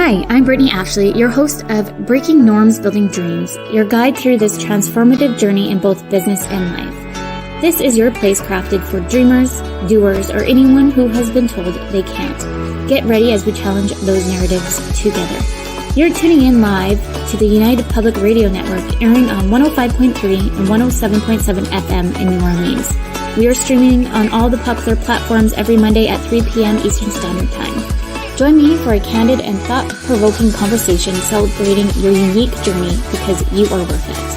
Hi, I'm Brittany Ashley, your host of Breaking Norms, Building Dreams, your guide through this transformative journey in both business and life. This is your place crafted for dreamers, doers, or anyone who has been told they can't. Get ready as we challenge those narratives together. You're tuning in live to the United Public Radio Network, airing on 105.3 and 107.7 FM in New Orleans. We are streaming on all the popular platforms every Monday at 3 p.m. Eastern Standard Time. Join me for a candid and thought-provoking conversation celebrating your unique journey because you are worth it.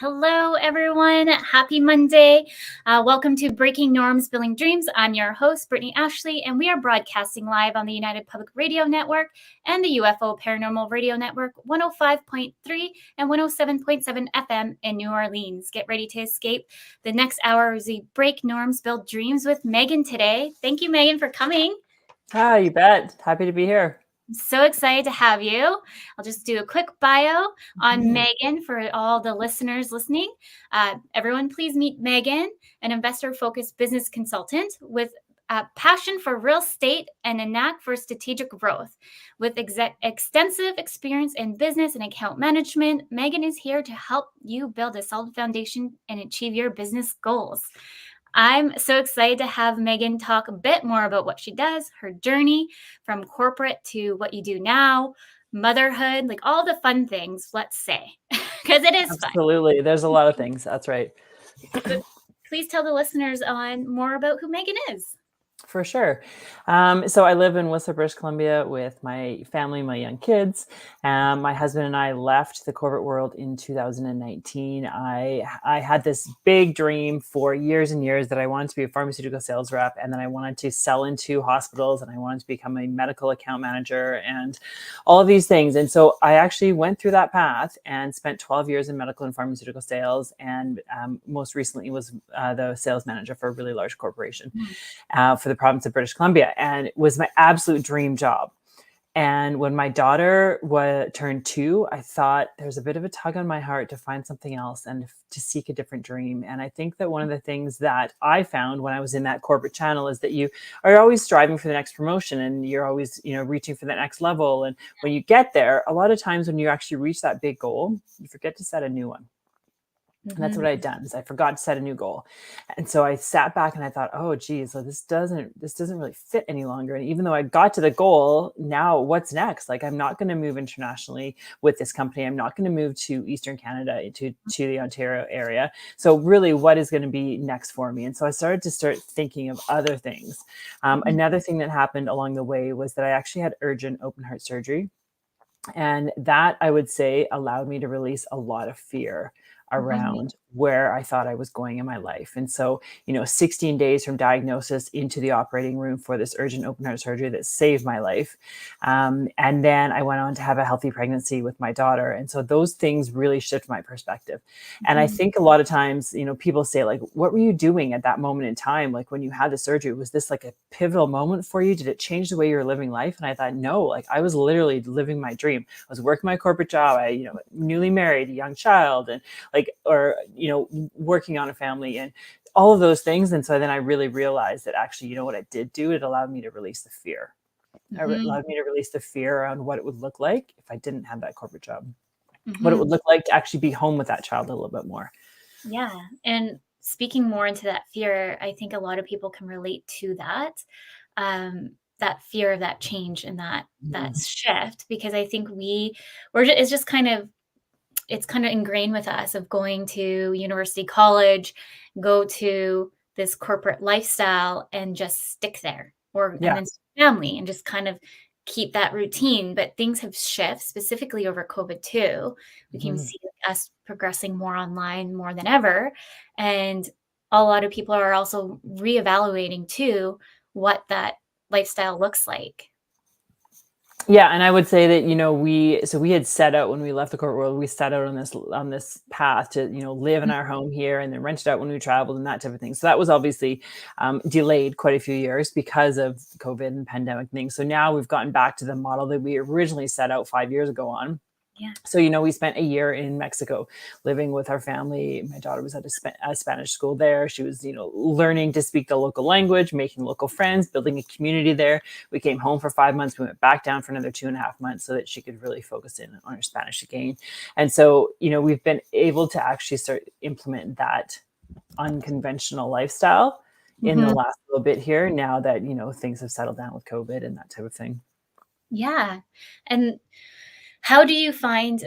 Hello, everyone. Happy Monday. Welcome to Breaking Norms, Building Dreams. I'm your host, Brittany Ashley, and we are broadcasting live on the United Public Radio Network and the UFO Paranormal Radio Network, 105.3 and 107.7 FM in New Orleans. Get ready to escape the next hour as we break norms, build dreams with Meghan today. Thank you, Meghan, for coming. Hi, you bet. Happy to be here. I'm so excited to have you. I'll just do a quick bio on Meghan for all the listeners listening. Everyone, please meet Meghan, an investor-focused business consultant with a passion for real estate and a knack for strategic growth. With extensive experience in business and account management, Meghan is here to help you build a solid foundation and achieve your business goals. I'm so excited to have Meghan talk a bit more about what she does, her journey from corporate to what you do now, motherhood, like all the fun things, let's say, because it is fun. Absolutely. There's a lot of things. That's right. But please tell the listeners on more about who Meghan is. For sure. So I live in 𝑬𝒑𝒊𝒔𝒐𝒅𝒆, British Columbia with my family, my young kids. My husband and I left the corporate world in 2019. I had this big dream for years and years that I wanted to be a pharmaceutical sales rep, and then I wanted to sell into hospitals, and I wanted to become a medical account manager and all of these things. And so I actually went through that path and spent 12 years in medical and pharmaceutical sales, and most recently was the sales manager for a really large corporation for the province of British Columbia, and it was my absolute dream job. And when my daughter turned 2, I thought there's a bit of a tug on my heart to find something else and to seek a different dream. And I think that one of the things that I found when I was in that corporate channel is that you are always striving for the next promotion, and you're always, reaching for the next level. And when you get there, a lot of times when you actually reach that big goal, you forget to set a new one. And that's what I'd done, is I forgot to set a new goal. And so I sat back and I thought, oh, geez, so this doesn't really fit any longer. And even though I got to the goal, now what's next? Like, I'm not going to move internationally with this company. I'm not going to move to Eastern Canada, to the Ontario area. So really, what is going to be next for me? And so I started thinking of other things. Another thing that happened along the way was that I actually had urgent open heart surgery. And that, I would say, allowed me to release a lot of fear around where I thought I was going in my life. And so, 16 days from diagnosis into the operating room for this urgent open heart surgery that saved my life. And then I went on to have a healthy pregnancy with my daughter. And so those things really shift my perspective. And I think a lot of times, people say, like, what were you doing at that moment in time? Like, when you had the surgery, was this like a pivotal moment for you? Did it change the way you were living life? And I thought, no, like, I was literally living my dream. I was working my corporate job. I, newly married, a young child, and working on a family and all of those things. And so then I really realized that actually, what it did do, it allowed me to release the fear. It allowed me to release the fear around what it would look like if I didn't have that corporate job, what it would look like to actually be home with that child a little bit more. Yeah. And speaking more into that fear, I think a lot of people can relate to that, that fear of that change and that shift, because I think it's kind of ingrained with us of going to university, college, go to this corporate lifestyle and just stick there, and then family and just kind of keep that routine. But things have shifted, specifically over COVID too. We can see us progressing more online more than ever. And a lot of people are also reevaluating too what that lifestyle looks like. Yeah. And I would say that, we had set out when we left the corporate world, we set out on this path to, live in our home here and then rent it out when we traveled and that type of thing. So that was obviously delayed quite a few years because of COVID and pandemic things. So now we've gotten back to the model that we originally set out 5 years ago on. Yeah. So, we spent a year in Mexico living with our family. My daughter was at a Spanish school there. She was, learning to speak the local language, making local friends, building a community there. We came home for 5 months. We went back down for another 2.5 months so that she could really focus in on her Spanish again. And so, we've been able to actually start implement that unconventional lifestyle in the last little bit here now that, things have settled down with COVID and that type of thing. Yeah. And how do you find,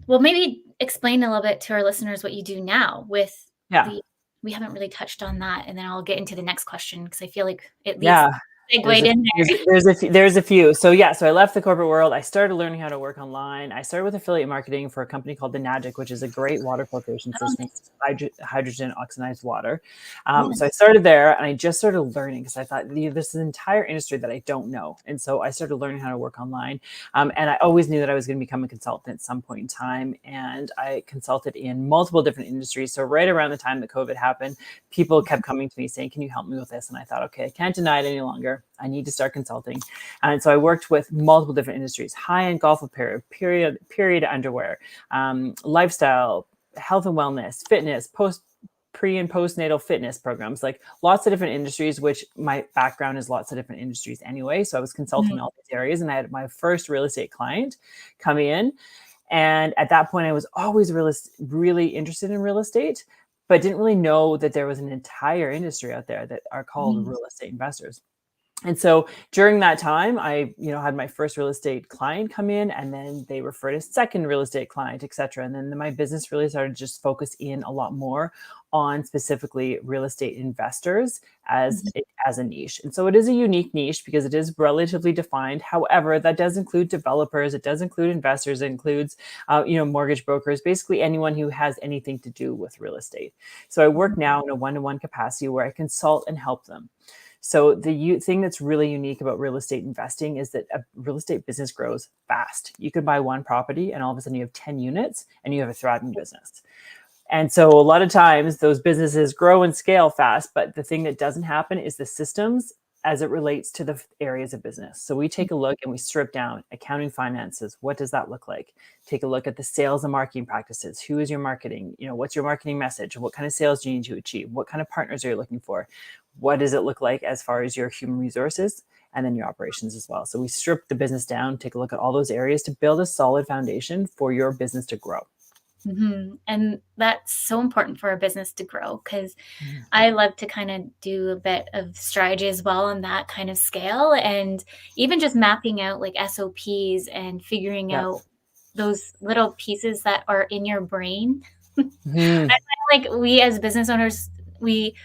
well, maybe explain a little bit to our listeners what you do now with Yeah. we haven't really touched on that. And then I'll get into the next question because I feel like it leads Yeah. segued in there. There's a few. So I left the corporate world. I started learning how to work online. I started with affiliate marketing for a company called the 𝙈𝙚𝙘𝙃, which is a great water filtration system, hydrogen oxidized water. So I started there and I just started learning because I thought this is an entire industry that I don't know. And so I started learning how to work online. And I always knew that I was going to become a consultant at some point in time. And I consulted in multiple different industries. So right around the time that COVID happened, people kept coming to me saying, can you help me with this? And I thought, okay, I can't deny it any longer. I need to start consulting. And so I worked with multiple different industries, high-end golf apparel, period underwear, lifestyle, health and wellness, fitness, pre and postnatal fitness programs, like lots of different industries, which my background is lots of different industries anyway. So I was consulting all these areas, and I had my first real estate client coming in. And at that point, I was always really interested in real estate, but didn't really know that there was an entire industry out there that are called real estate investors. And so during that time, I, had my first real estate client come in, and then they referred a second real estate client, et cetera. And then my business really started to just focus in a lot more on specifically real estate investors as a niche. And so it is a unique niche because it is relatively defined. However, that does include developers. It does include investors. It includes, mortgage brokers, basically anyone who has anything to do with real estate. So I work now in a one-to-one capacity where I consult and help them. So the thing that's really unique about real estate investing is that a real estate business grows fast. You could buy one property and all of a sudden you have 10 units and you have a thriving business. And so a lot of times those businesses grow and scale fast, but the thing that doesn't happen is the systems as it relates to the areas of business. So we take a look and we strip down accounting, finances. What does that look like? Take a look at the sales and marketing practices. Who is your marketing? What's your marketing message? What kind of sales do you need to achieve? What kind of partners are you looking for? What does it look like as far as your human resources and then your operations as well? So we strip the business down, take a look at all those areas to build a solid foundation for your business to grow. And that's so important for a business to grow because I love to kind of do a bit of strategy as well on that kind of scale, and even just mapping out like SOPs and figuring out those little pieces that are in your brain. I find like we as business owners, we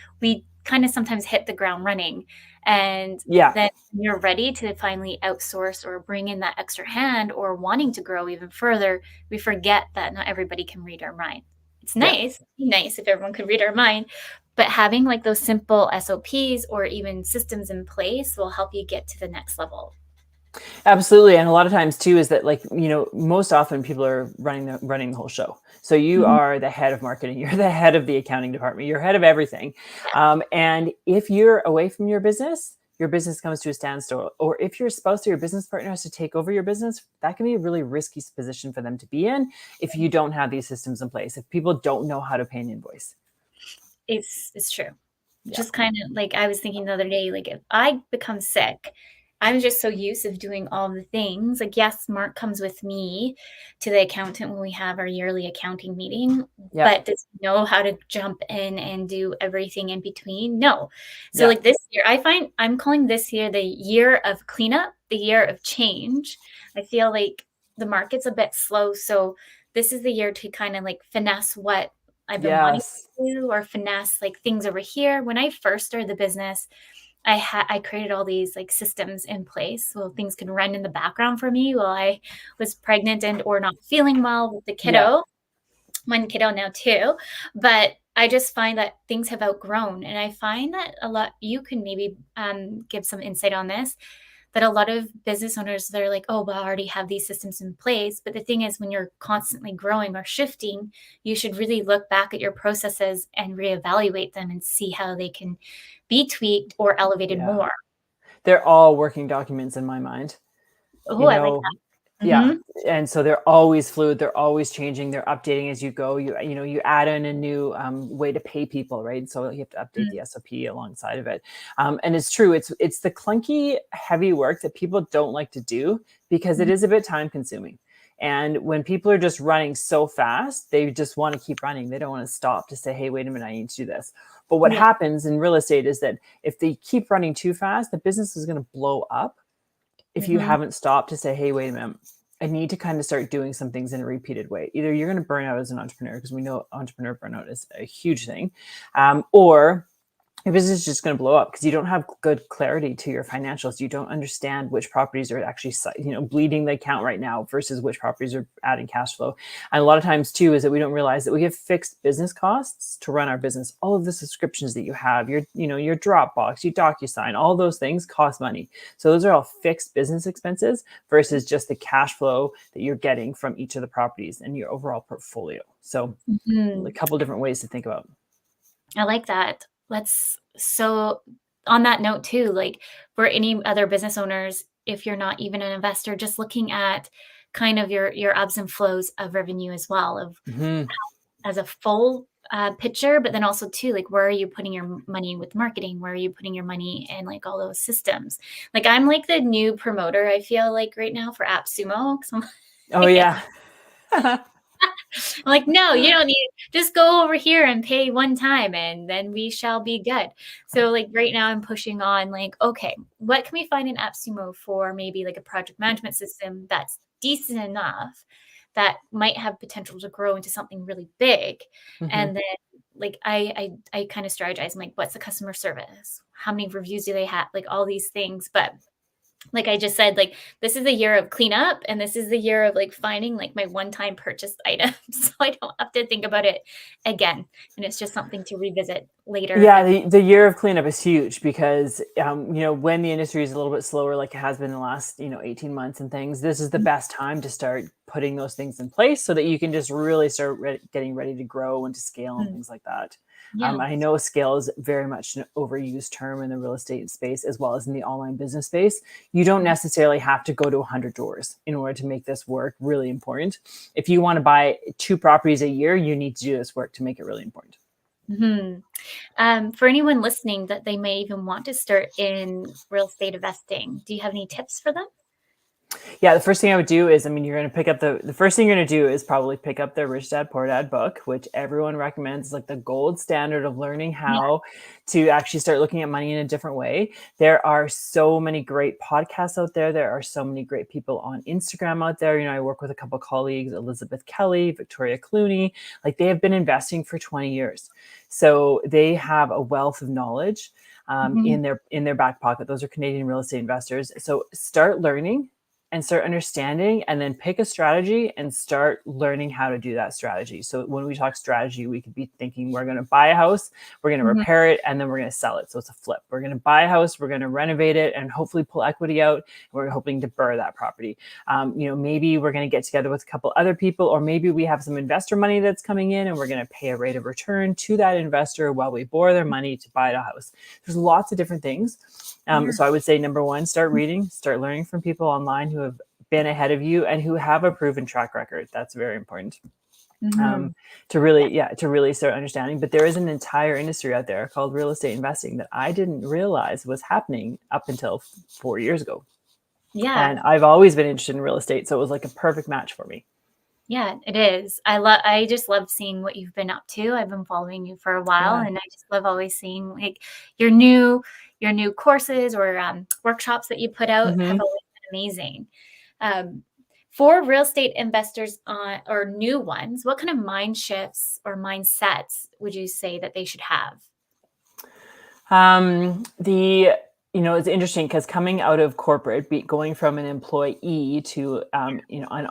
kind of sometimes hit the ground running, and then you're ready to finally outsource or bring in that extra hand or wanting to grow even further, we forget that not everybody can read our mind. It's nice, it'd be nice if everyone could read our mind, but having like those simple SOPs or even systems in place will help you get to the next level. Absolutely. And a lot of times too, is that most often people are running the whole show. So you are the head of marketing, you're the head of the accounting department, you're head of everything. And if you're away from your business comes to a standstill. Or if your spouse or your business partner has to take over your business, that can be a really risky position for them to be in if you don't have these systems in place, if people don't know how to pay an invoice. It's true. Just kind of like I was thinking the other day, like if I become sick, I'm just so used of doing all the things. Like, yes, Mark comes with me to the accountant when we have our yearly accounting meeting, but does he know how to jump in and do everything in between? No. So like this year, I find I'm calling this year the year of cleanup, the year of change. I feel like the market's a bit slow. So this is the year to kind of like finesse what I've been wanting to do or finesse like things over here. When I first started the business, I created all these like systems in place so things could run in the background for me while I was pregnant and or not feeling well with the kiddo. One kiddo now too, but I just find that things have outgrown, and I find that a lot. You can maybe give some insight on this. That a lot of business owners, they're like, oh, well, I already have these systems in place. But the thing is, when you're constantly growing or shifting, you should really look back at your processes and reevaluate them and see how they can be tweaked or elevated more. They're all working documents in my mind. Oh, I like that. Yeah. Mhm. And so they're always fluid. They're always changing. They're updating as you go. You add in a new way to pay people, right? So you have to update the SOP alongside of it. And it's true. It's the clunky, heavy work that people don't like to do because it Mhm. is a bit time consuming. And when people are just running so fast, they just want to keep running. They don't want to stop to say, hey, wait a minute, I need to do this. But what Yeah. happens in real estate is that if they keep running too fast, the business is going to blow up if you Mhm. haven't stopped to say, hey, wait a minute, I need to kind of start doing some things in a repeated way. Either you're going to burn out as an entrepreneur, because we know entrepreneur burnout is a huge thing, or your business is just going to blow up because you don't have good clarity to your financials. You don't understand which properties are actually, bleeding the account right now versus which properties are adding cash flow. And a lot of times too, is that we don't realize that we have fixed business costs to run our business. All of the subscriptions that you have, your Dropbox, your DocuSign, all those things cost money. So those are all fixed business expenses versus just the cash flow that you're getting from each of the properties and your overall portfolio. So a Mhm. couple different ways to think about. I like that. So on that note too, like for any other business owners, if you're not even an investor, just looking at kind of your ebbs and flows of revenue as well, of Mhm. as a full picture, but then also too, like where are you putting your money with marketing? Where are you putting your money in like all those systems? Like I'm like the new promoter, I feel like right now for AppSumo. 'Cause I'm Oh like, yeah. I'm like, no, you don't need, just go over here and pay one time and then we shall be good. So like right now I'm pushing on like, okay, what can we find in AppSumo for maybe like a project management system that's decent enough that might have potential to grow into something really big. Mhm. And then like I kind of strategize. I'm like, what's the customer service? How many reviews do they have? Like all these things. But like I just said, like this is the year of cleanup and this is the year of like finding like my one-time purchased items so I don't have to think about it again. And it's just something to revisit later Yeah, down. the year of cleanup is huge because when the industry is a little bit slower, like it has been the last 18 months and things, this is the best time to start putting those things in place so that you can just really start getting ready to grow and to scale and Mhm. things like that. Yeah. I know scale is very much an overused term in the real estate space as well as in the online business space. You don't Mhm. necessarily have to go to 100 doors in order to make this work really important. If you want to buy 2 properties a year, you need to do this work to make it really important. Mhm. For anyone listening that they may even want to start in real estate investing, do you have any tips for them? Yeah, the first thing I would do is, you're going to pick up the first thing you're going to do is probably pick up the Rich Dad Poor Dad book, which everyone recommends is like the gold standard of learning Yeah. how to actually start looking at money in a different way. There are so many great podcasts out there. There are so many great people on Instagram out there. I work with a couple of colleagues, Elizabeth Kelly, Victoria Clooney, like they have been investing for 20 years. So they have a wealth of knowledge Mhm. in their back pocket. Those are Canadian real estate investors. So start learning and start understanding and then pick a strategy and start learning how to do that strategy. So when we talk strategy, we could be thinking we're going to buy a house, we're going to Mhm. repair it, and then we're going to sell it. So it's a flip. We're going to buy a house, we're going to renovate it and hopefully pull equity out. And we're hoping to burr that property. Maybe we're going to get together with a couple other people, or maybe we have some investor money that's coming in and we're going to pay a rate of return to that investor while we borrow their money to buy a house. There's lots of different things. Yeah. So I would say number one, start reading, start learning from people online who have been ahead of you and who have a proven track record. That's very important Mhm. to really start understanding. But there is an entire industry out there called real estate investing that I didn't realize was happening up until 4 years ago. Yeah. And I've always been interested in real estate. So it was like a perfect match for me. Yeah, it is. I just love seeing what you've been up to. I've been following you for a while Yeah. and I just love always seeing like your new your new courses or workshops that you put out have Hmm. always been amazing. Um, for real estate investors or new ones, what kind of mind shifts or mindsets would you say that they should have? The it's interesting because coming out of corporate, going from an employee to an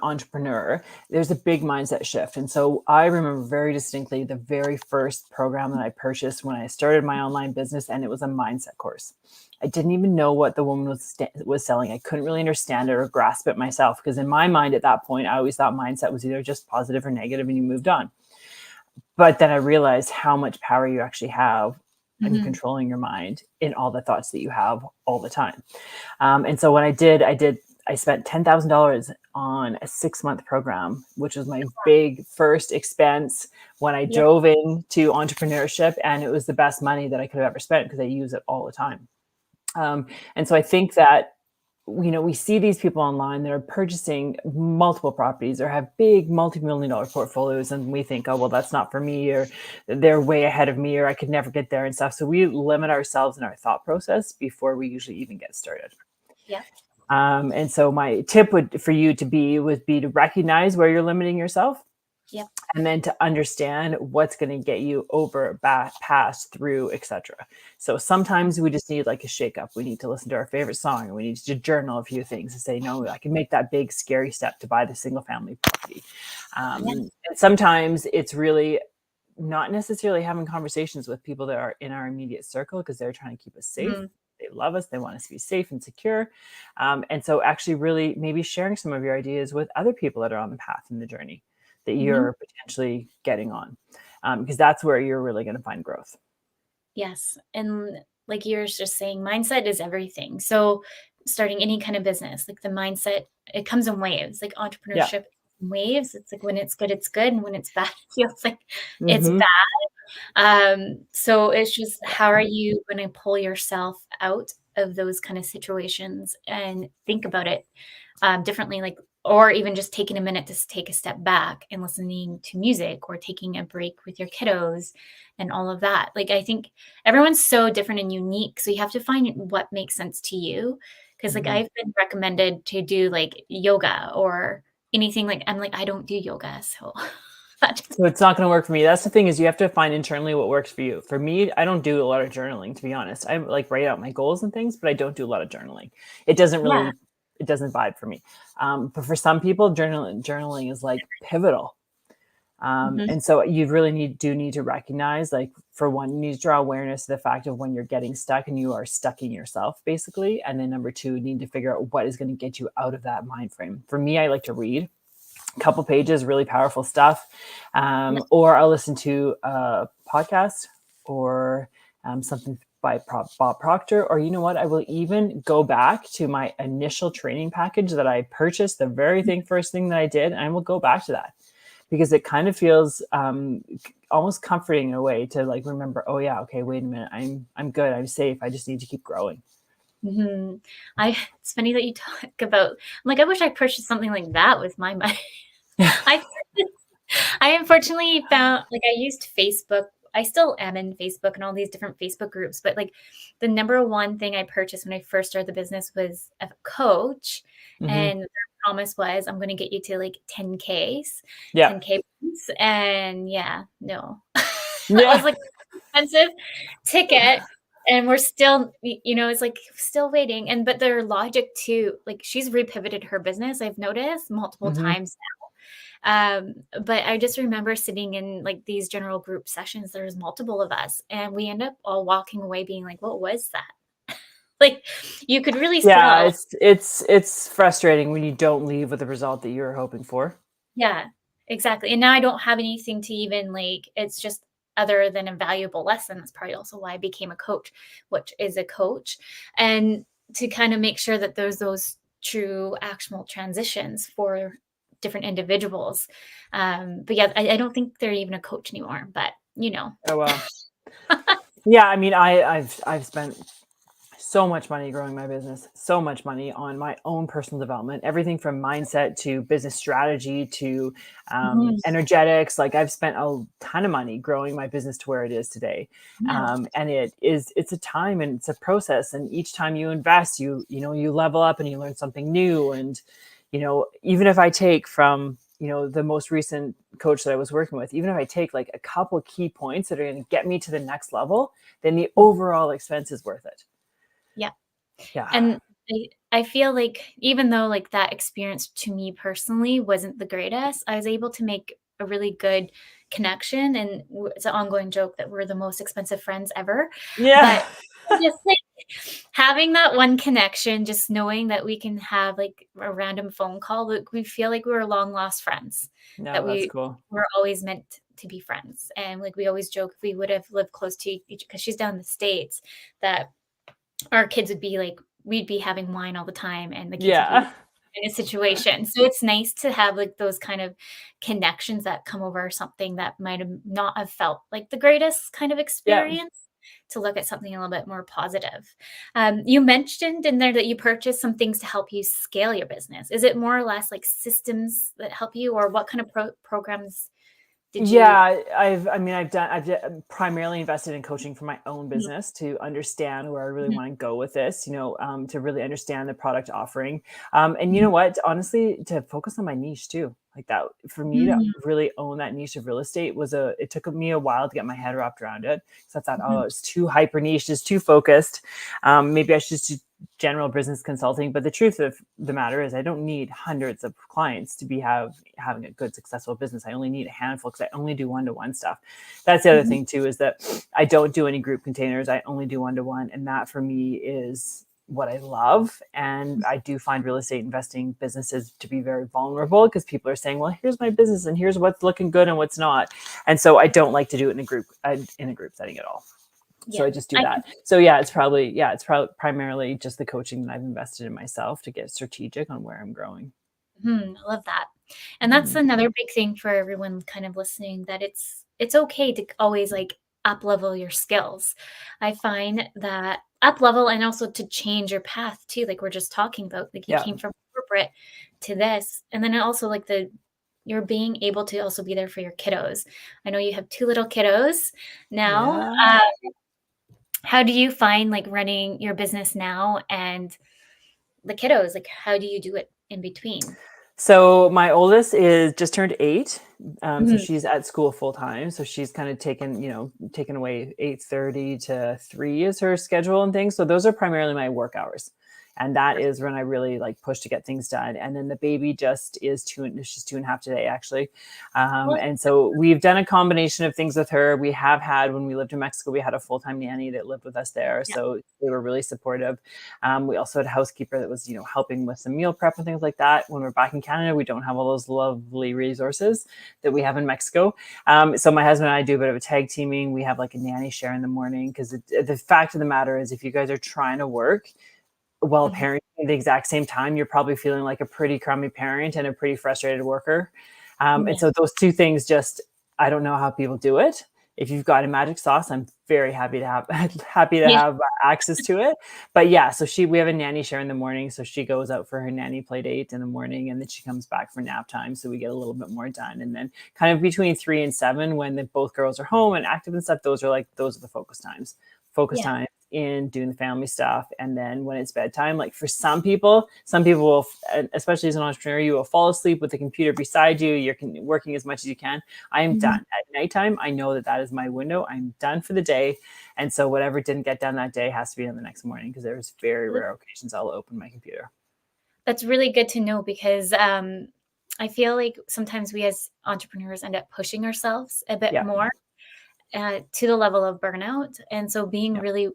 entrepreneur, there's a big mindset shift. And so I remember very distinctly the very first program that I purchased when I started my online business, and it was a mindset course. I didn't even know what the woman was selling. I couldn't really understand it or grasp it myself because in my mind at that point, I always thought mindset was either just positive or negative, and you moved on. But then I realized how much power you actually have in Mhm. controlling your mind in all the thoughts that you have all the time. And so when I spent $10,000 on a 6-month program, which was my big first expense when I Yeah. dove into entrepreneurship. And it was the best money that I could have ever spent because I use it all the time. And so I think that, we see these people online that are purchasing multiple properties or have big multi-million-dollar portfolios, and we think, oh, well, that's not for me, or they're way ahead of me, or I could never get there and stuff. So we limit ourselves in our thought process before we usually even get started. Yeah. And so my tip would be to recognize where you're limiting yourself. Yep. And then to understand what's going to get you over, back, past, through, etc. So sometimes we just need like a shakeup. We need to listen to our favorite song, and we need to journal a few things and say, no, I can make that big, scary step to buy the single family property. And sometimes it's really not necessarily having conversations with people that are in our immediate circle because they're trying to keep us safe. They love us. They want us to be safe and secure. And so actually really maybe sharing some of your ideas with other people that are on the path in the journey that you're potentially getting on, because that's where you're really going to find growth. Yes. And like you're just saying, mindset is everything. So starting any kind of business, like the mindset, it comes in waves, like entrepreneurship in waves. It's like when it's good, it's good. And when it's bad, it feels like it's bad. So it's just, how are you going to pull yourself out of those kind of situations and think about it differently, like, or even just taking a minute to take a step back and listening to music or taking a break with your kiddos and all of that. Like, I think everyone's so different and unique. So you have to find what makes sense to you. Cause like I've been recommended to do like yoga or anything, like, I'm like, I don't do yoga. So So it's not going to work for me. That's the thing, is you have to find internally what works for you. For me, I don't do a lot of journaling, to be honest. I like write out my goals and things, but I don't do a lot of journaling. It doesn't really, it doesn't vibe for me. But for some people, journaling is like pivotal. And so you really need to recognize, like, for one, you need to draw awareness to the fact of when you're getting stuck and you are stuck in yourself, basically. And then number two, you need to figure out what is going to get you out of that mind frame. For me, I like to read a couple pages, really powerful stuff. Or I'll listen to a podcast or something by Bob Proctor, or you know what, I will even go back to my initial training package that I purchased, the very first thing that I did, and I will go back to that because it kind of feels almost comforting in a way to like remember, oh yeah, okay, wait a minute, I'm good, I'm safe, I just need to keep growing. It's funny that you talk about, I'm like, I wish I purchased something like that with my money. I unfortunately found, like, I used Facebook. I still am in Facebook and all these different Facebook groups, but like the number one thing I purchased when I first started the business was a coach. And their promise was, I'm going to get you to like 10Ks, 10K points. And no, that was like an expensive ticket. And we're still, it's like still waiting. And, but their logic too, like she's repivoted her business, I've noticed multiple times now. But I just remember sitting in like these general group sessions, there's multiple of us, and we end up all walking away being like, what was that? Like, you could really sell. It's frustrating when you don't leave with the result that you were hoping for. Yeah, exactly. And now I don't have anything to even like, it's just other than a valuable lesson. That's probably also why I became a coach, which is a coach, and to kind of make sure that there's those true actionable transitions for different individuals. But yeah, I don't think they're even a coach anymore, but Oh, well. Yeah. I mean, I've spent so much money growing my business, so much money on my own personal development, everything from mindset to business strategy to energetics. Like, I've spent a ton of money growing my business to where it is today. And it's a time and it's a process. And each time you invest, you level up and you learn something new. And, even if I take from, the most recent coach that I was working with, even if I take like a couple key points that are going to get me to the next level, then the overall expense is worth it. Yeah. And I feel like even though like that experience to me personally wasn't the greatest, I was able to make a really good connection. And it's an ongoing joke that we're the most expensive friends ever. Yeah. But just like having that one connection, just knowing that we can have like a random phone call, like we feel like we were long lost friends. No, That that's cool. were always meant to be friends. And like we always joke, if we would have lived close to each, because she's down in the States, that our kids would be like, we'd be having wine all the time, and the kids would be kind of situation. So it's nice to have like those kind of connections that come over something that might have not have felt like the greatest kind of Yeah. experience to look at something a little bit more positive. You mentioned in there that you purchased some things to help you scale your business. Is it more or less like systems that help you, or what kind of programs did you? Yeah, I've primarily invested in coaching for my own Mhm, business to understand where I really mhm, want to go with this, to really understand the product offering. And you know mhm, what? Honestly, to focus on my niche too. Like that, for me to mhm, really own that niche of real estate it took me a while to get my head wrapped around it. So I thought, oh, mhm, it's too hyper niche, it's too focused. Maybe I should just do general business consulting. But the truth of the matter is I don't need hundreds of clients to be having a good successful business. I only need a handful because I only do one-to-one stuff. That's the other mhm. thing too, is that I don't do any group containers. I only do one-to-one, and that for me is what I love. And I do find real estate investing businesses to be very vulnerable because people are saying, well, here's my business and here's what's looking good and what's not. And so I don't like to do it in a group setting at all. So Yeah, I just do I that. can. So it's probably primarily just the coaching that I've invested in myself to get strategic on where I'm growing. I love that. And that's Mhm. another big thing for everyone kind of listening, that it's okay to always like up level your skills. I find that up level and also to change your path too, like we're just talking about, like you Yeah. came from corporate to this, and then also like you're being able to also be there for your kiddos. I know you have two little kiddos now. Yeah. Uh, how do you find like running your business now and the kiddos? Like, how do you do it in between? So my oldest is just turned 8. So Mhm. she's at school full time. So she's kind of taken away 8:30 to 3 is her schedule and things. So those are primarily my work hours. And that is when I really like push to get things done. And then the baby she's 2.5 today actually. Well, And so we've done a combination of things with her. We have had, when we lived in Mexico, we had a full-time nanny that lived with us there. yeah. So they were really supportive. We also had a housekeeper that was, helping with some meal prep and things like that. When we're back in Canada, we don't have all those lovely resources that we have in Mexico. So my husband and I do a bit of a tag teaming. We have like a nanny share in the morning because the fact of the matter is, if you guys are trying to work while Mhm. parenting at the exact same time, you're probably feeling like a pretty crummy parent and a pretty frustrated worker. And Yeah, so those two things just, I don't know how people do it. If you've got a magic sauce, I'm very happy to have happy to yeah, have access to it. But yeah, so we have a nanny share in the morning. So she goes out for her nanny play date in the morning, and then she comes back for nap time. So we get a little bit more done. And then kind of between 3 and 7, when both girls are home and active and stuff, those are the focus yeah. time in doing the family stuff. And then when it's bedtime, like for some people will, especially as an entrepreneur, you will fall asleep with the computer beside you. You're working as much as you can. I am done Mhm. at nighttime. I know that that is my window. I'm done for the day. And so whatever didn't get done that day has to be done the next morning, because there's very Th rare occasions I'll open my computer. That's really good to know because, I feel like sometimes we as entrepreneurs end up pushing ourselves a bit Yeah. more, to the level of burnout, and so being Yeah. really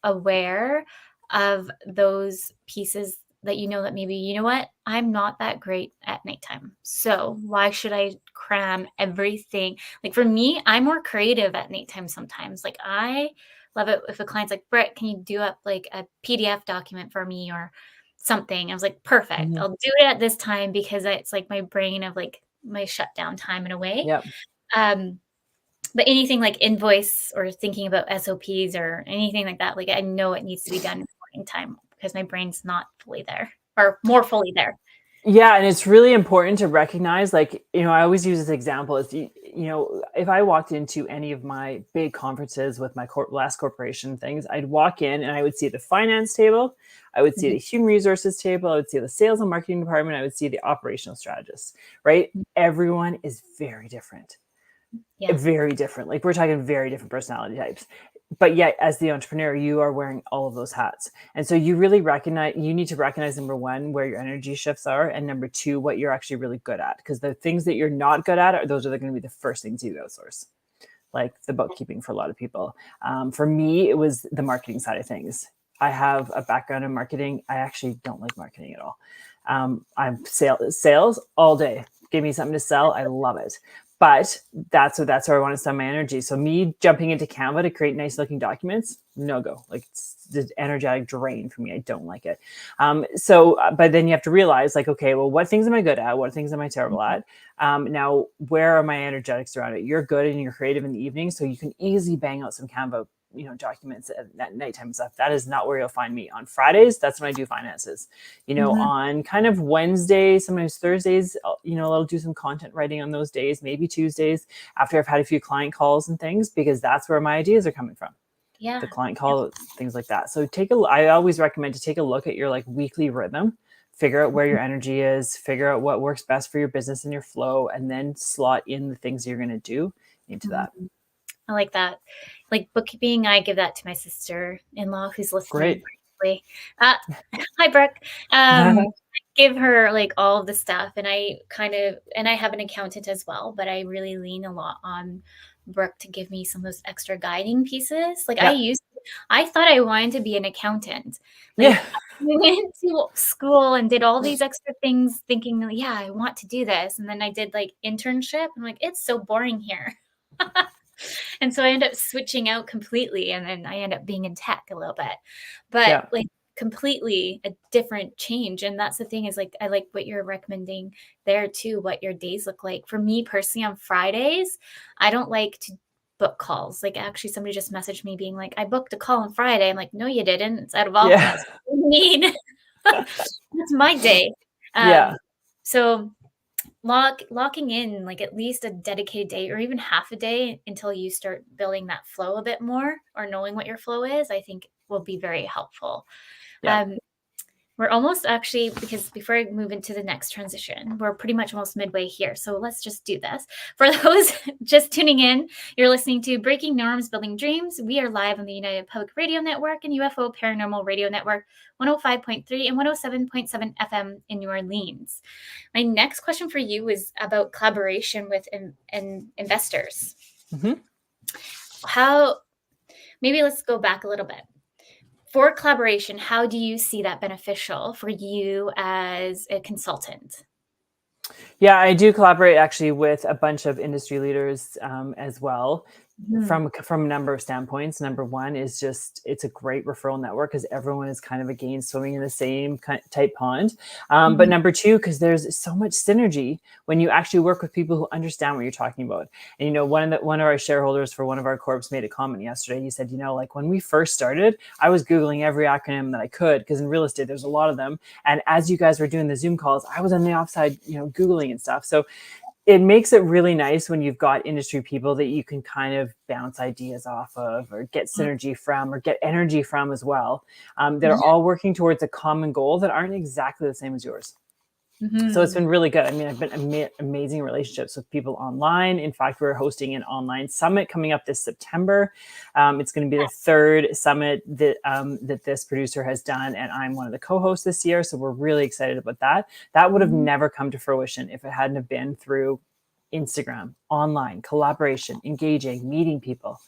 aware of those pieces that you know that maybe, "You know what? I'm not that great at nighttime, so why should I cram everything?" Like, for me, I'm more creative at nighttime sometimes. Like, I love it if a client's like, "Britt, can you do up, like, a PDF document for me or something?" I was like, "Perfect. Mhm. I'll do it at this time," because it's, like, my brain of, like, my shutdown time in a way. Yep. Um but anything like invoice or thinking about SOPs or anything like that, like, I know it needs to be done in the morning time because my brain's not fully there or more fully there. Yeah, and it's really important to recognize, like, I always use this example as, if I walked into any of my big conferences with my last corporation things, I'd walk in and I would see the finance table, I would see Mhm, the human resources table, I would see the sales and marketing department, I would see the operational strategist, right? mhm. Everyone is very different. Yeah, Very different. Like, we're talking very different personality types. But yet, as the entrepreneur, you are wearing all of those hats. And so you need to recognize, number one, where your energy shifts are, and number two, what you're actually really good at. Because the things that you're not good at, those are going to be the first things you outsource, like the bookkeeping for a lot of people. For me, it was the marketing side of things. I have a background in marketing. I actually don't like marketing at all. I'm sales all day. Give me something to sell. I love it. But that's where I want to spend my energy. So me jumping into Canva to create nice looking documents, no go. Like it's the energetic drain for me. I don't like it. But then you have to realize like, okay, well, what things am I good at? What things am I terrible at? Now, where are my energetics around it? You're good and you're creative in the evening, so you can easily bang out some Canva documents at nighttime and stuff. That is not where you'll find me. On Fridays, that's when I do finances. On kind of Wednesdays, sometimes Thursdays, I'll do some content writing on those days, maybe Tuesdays after I've had a few client calls and things, because that's where my ideas are coming from. The client call, things like that. So I always recommend to take a look at your like weekly rhythm, figure out where your energy is, figure out what works best for your business and your flow, and then slot in the things you're going to do into that. I like that. Like bookkeeping, I give that to my sister-in-law who's listening. Great. Hi, Brooke. I give her like all of the stuff, and I have an accountant as well, but I really lean a lot on Brooke to give me some of those extra guiding pieces. Like I thought I wanted to be an accountant. Like, I went to school and did all these extra things thinking, yeah, I want to do this. And then I did like internship. I'm like, it's so boring here. And so I end up switching out completely, and then I end up being in tech a little bit, but like completely a different change. And that's the thing is like, I like what you're recommending there too, what your days look like. For me personally, on Fridays, I don't like to book calls. Like actually somebody just messaged me being like, I booked a call on Friday. I'm like, no, you didn't. It's out of office. What do you mean? That's my day. So locking in like at least a dedicated day or even half a day until you start building that flow a bit more, or knowing what your flow is, I think will be very helpful. We're almost actually, because before I move into the next transition, we're pretty much almost midway here. So let's just do this. For those just tuning in, you're listening to Breaking Norms, Building Dreams. We are live on the United Public Radio Network and UFO Paranormal Radio Network, 105.3 and 107.7 FM in New Orleans. My next question for you is about collaboration with investors. Maybe let's go back a little bit. For collaboration, how do you see that beneficial for you as a consultant? Yeah, I do collaborate actually with a bunch of industry leaders as well. From a number of standpoints. Number one is just, it's a great referral network because everyone is kind of again swimming in the same type pond. But number two, because there's so much synergy when you actually work with people who understand what you're talking about. And, one of our shareholders for one of our corps made a comment yesterday. He said, like when we first started, I was Googling every acronym that I could, because in real estate, there's a lot of them. And as you guys were doing the Zoom calls, I was on the offside, Googling and stuff. So it makes it really nice when you've got industry people that you can kind of bounce ideas off of, or get synergy from, or get energy from as well. That are all working towards a common goal that aren't exactly the same as yours. So it's been really good. I mean, I've been amazing relationships with people online. In fact, we're hosting an online summit coming up this September. It's going to be the third summit that this producer has done, and I'm one of the co-hosts this year. So we're really excited about that. That would have never come to fruition if it hadn't have been through Instagram, online collaboration, engaging, meeting people.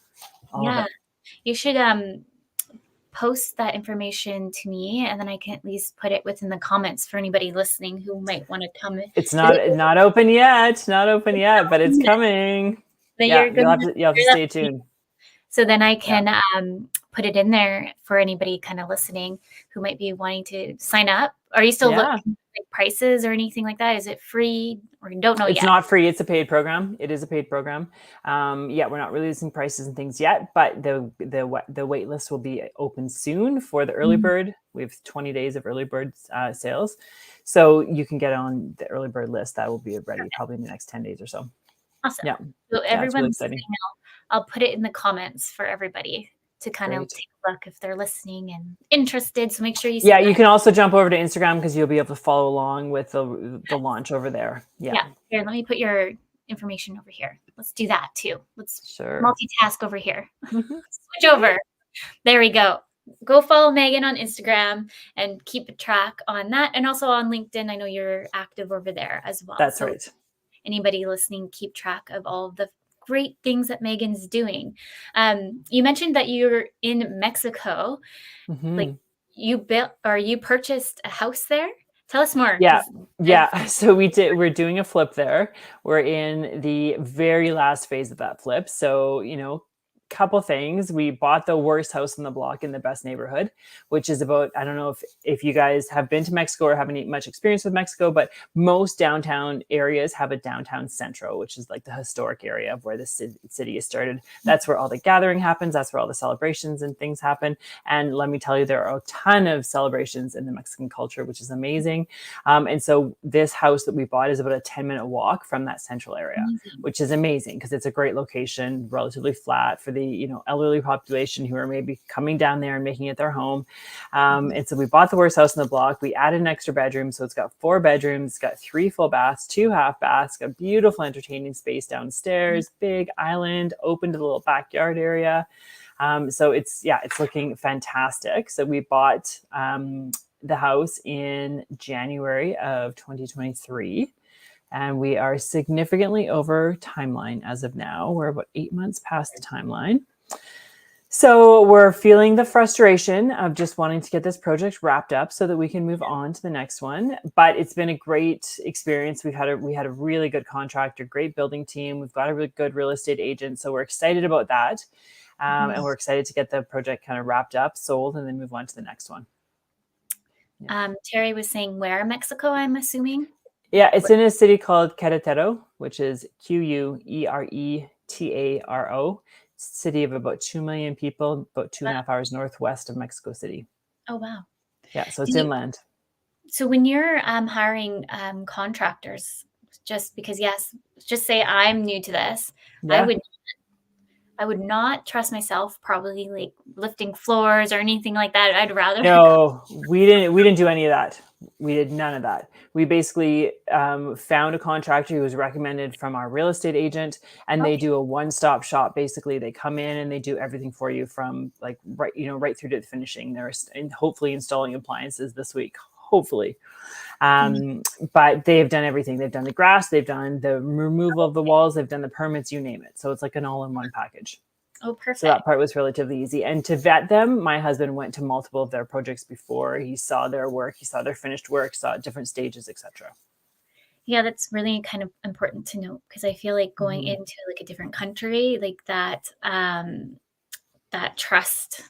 All of it. You should post that information to me, and then I can at least put it within the comments for anybody listening who might want to come in. It's not open yet, but it's coming. You'll have to stay tuned. So then I can put it in there for anybody kind of listening who might be wanting to sign up. Are you still looking at prices or anything like that? Is it free, or you don't know yet? It's not free. It's a paid program. It is a paid program. We're not releasing prices and things yet, but the wait list will be open soon for the early bird. We have 20 days of early bird sales. So you can get on the early bird list. That will be ready probably in the next 10 days or so. Awesome. Yeah. So everyone's really I'll put it in the comments for everybody to kind of take a look if they're listening and interested. So make sure you see that. You can also jump over to Instagram because you'll be able to follow along with the launch over there. Yeah. Here, let me put your information over here. Let's do that too. Let's multitask over here. Switch over. There we go. Go follow Meghan on Instagram and keep a track on that. And also on LinkedIn. I know you're active over there as well. That's right. Anybody listening, keep track of all of the great things that Meghan's doing. You mentioned that you're in Mexico. Like you purchased a house there. Tell us more. Yeah. 'Cause Yeah. So we're doing a flip there. We're in the very last phase of that flip. So, couple things. We bought the worst house in the block in the best neighborhood, which is about, I don't know if you guys have been to Mexico or have any much experience with Mexico, but most downtown areas have a downtown centro, which is like the historic area of where the city is started. That's where all the gathering happens. That's where all the celebrations and things happen. And let me tell you, there are a ton of celebrations in the Mexican culture, which is amazing. And so this house that we bought is about a 10-minute walk from that central area, which is amazing because it's a great location, relatively flat for the elderly population who are maybe coming down there and making it their home. And so we bought the worst house in the block. We added an extra bedroom. So it's got 4 bedrooms, it's got 3 full baths, 2 half baths, got beautiful entertaining space downstairs, big island, open to the little backyard area. So it's looking fantastic. So we bought the house in January of 2023. And we are significantly over timeline as of now. We're about 8 months past the timeline. So we're feeling the frustration of just wanting to get this project wrapped up so that we can move on to the next one. But it's been a great experience. We had a really good contractor, great building team. We've got a really good real estate agent. So we're excited about that. And we're excited to get the project kind of wrapped up, sold, and then move on to the next one. Terry was saying where Mexico, I'm assuming? Yeah, it's in a city called Querétaro, which is Querétaro. City of about 2 million people, about 2.5 hours northwest of Mexico City. Oh, wow. Yeah, so it's inland. So when you're hiring contractors, just because, just say I'm new to this, Yeah. I would not trust myself probably like lifting floors or anything like that. I'd rather No, we didn't do any of that. We did none of that. We basically found a contractor who was recommended from our real estate agent, and they do a one-stop shop. Basically, they come in and they do everything for you from like right through to the finishing. They're hopefully installing appliances this week. Hopefully. But they've done everything. They've done the grass, they've done the removal of the walls, they've done the permits, you name it. So it's like an all-in-one package. Oh, perfect. So that part was relatively easy. And to vet them, my husband went to multiple of their projects before. He saw their work, he saw their finished work, saw different stages, etc. Yeah, that's really kind of important to know, because I feel like going into like a different country, like that trust.